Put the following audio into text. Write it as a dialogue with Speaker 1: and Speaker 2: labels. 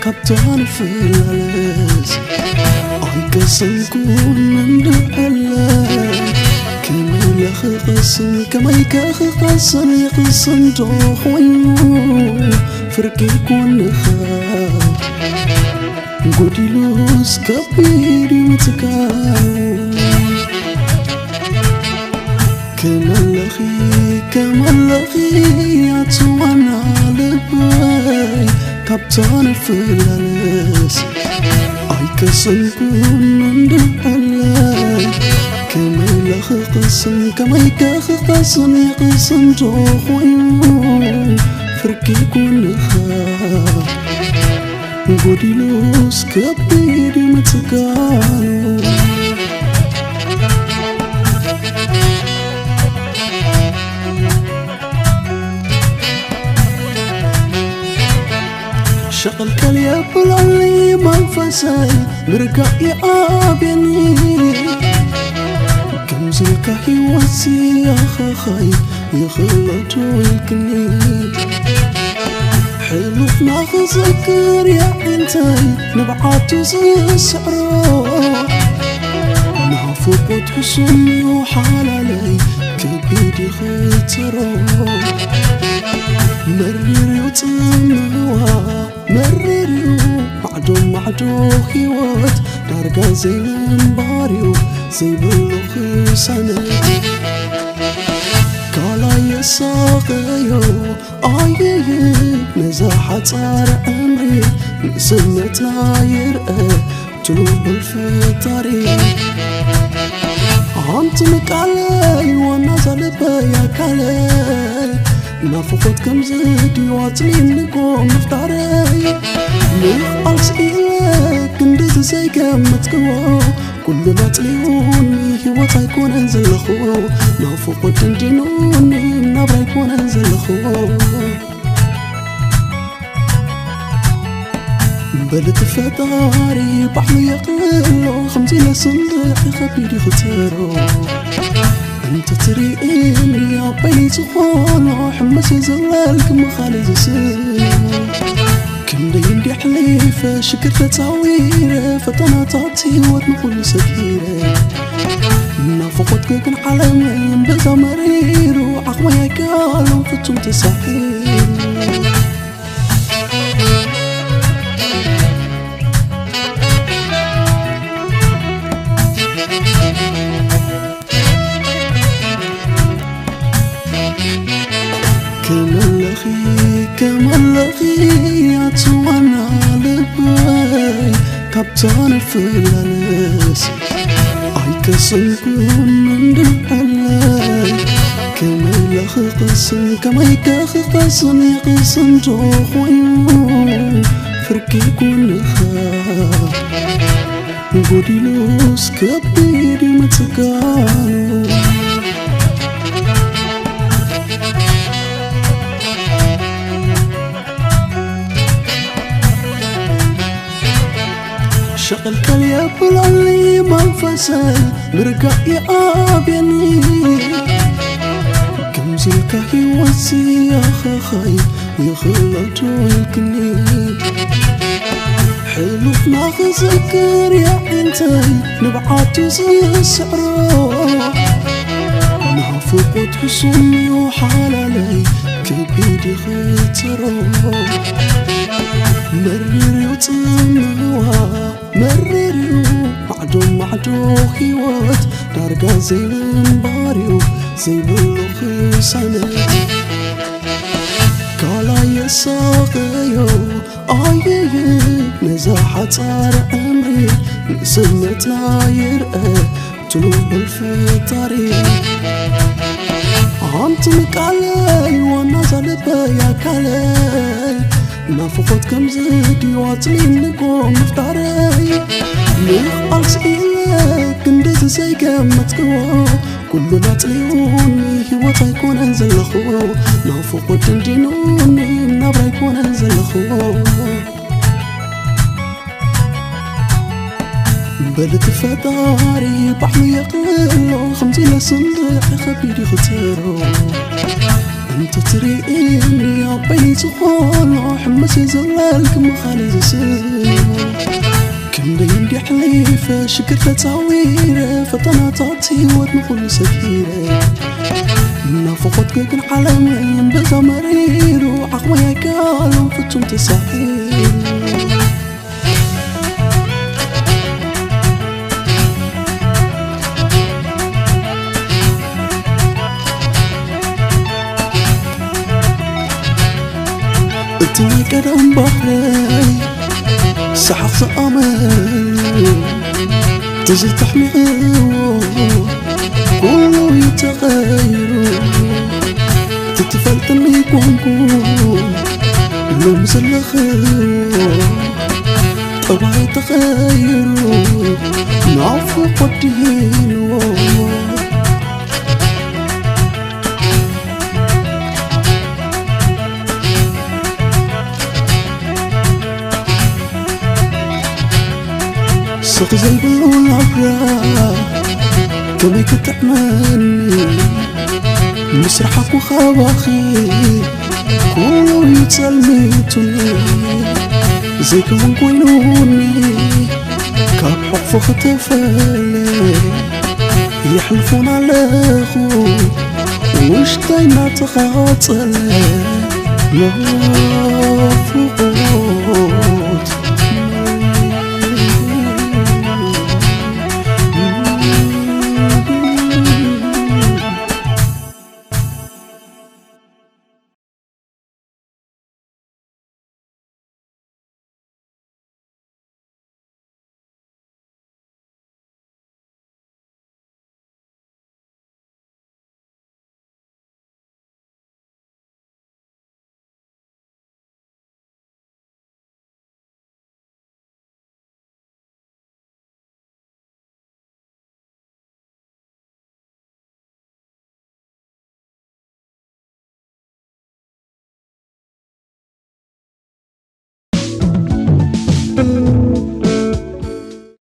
Speaker 1: كابتن في العلاس عيكسن كون من دعلا كما يخقسن كما يكخقسن يقسن جوخوين فركي كون خار قولي لوس كبيري متكاو كما الأخي عطوانا لباي كابتن في العلاس عيكسن كون من دعلا كما يخقسن كما يكخقسن يقسن جوخوين فركي كون خار قولي لوس كبيري متكاو شغل كليا بلالي منفسي مرقع يقابني كمزلك حيواتي يا خاي يخلطو الكني حلو ما خذكر يا انتي نبعاتو سعرو نافو بتحسني وحالالي كبيدي خطرو مريري وطموا مريري معدو خيوات دارقا زي منباريو زي بلوخي سنة كالا يساقيو آيه مزاحة صار أمري سمتنا يرقى تلوب الفطاري عمتمك علي وانا زلبا يا كالي نافقت كم زدي واتلين لكم مفتاري نفعل سئلك اندز زي كمتكوا كل ما تليوني هوات هيكون انزل لخو نافقت اندنوني نبرا يكون انزل لخو بلد فتاري بحلي يقلو 50 صندوق خبيري ختارو انت تريقني يا بيني تخونو حمس يزلالك مخالي زسينو كم دي حليفة شكر تعويرة فتنا تعطي وتنقل سكيرة نافقت كن حلمين بزا مريرو عقوى يكالو فتم تساحيرو كما الأخي عطوانا لباي كابتن في العلاس عيكسن كون من دعلا كما يخقسن كما يكخقسن يقسن جوخوين فركي كون خار قولي لوس كبيري متكاو شغل كليا بلالي منفسي مرقع يقابني كمزلك حيواتي يا خاي يخلطو الكني حلو ما خذكر يا انتي نبعاتو سعرو نافو بتحسني وحالالي كبيدي خطرو مريري وطموا مريري معدو خيوات دارقا زي منباريو زي بلوخي سنة كالا يساقيو آيه مزاحة صار أمري سمتنا يرقى تلوب الفطاري عمتمك علي وانا زلبا يا كالي نافقت كم زدي واتلين لكم مفتاري نفعل سئلك اندز زي كمتكوا كل ما تليوني هوات هيكون انزل لخو نافقت اندنوني نبرا يكون انزل لخو بلد فتاري بحلي يقلو 50 صندوق خبيري ختارو انت تريني يا بيني تخون حمسي زلالك مخالي زسيو كم دين دي حليفة شكرت تعويرة فطناتاتي واتنقل سكيرة نافقت كن عالمين بزا مرير وعقوي يكالو فتم تسحير اتنا قدم بحري سحق سأمل تزل تحميه كله يتغير تتفلتني كونكون لو مزل خير طبعا يتغير نعفو قدين سوق زي بالعبرة كمي كتعملني مسرحك وخواخي كلو يتسلميتوني زي كون كوينوني كاب حق ختفالي يحلفون على خو وش دايما تخاطلي مفروض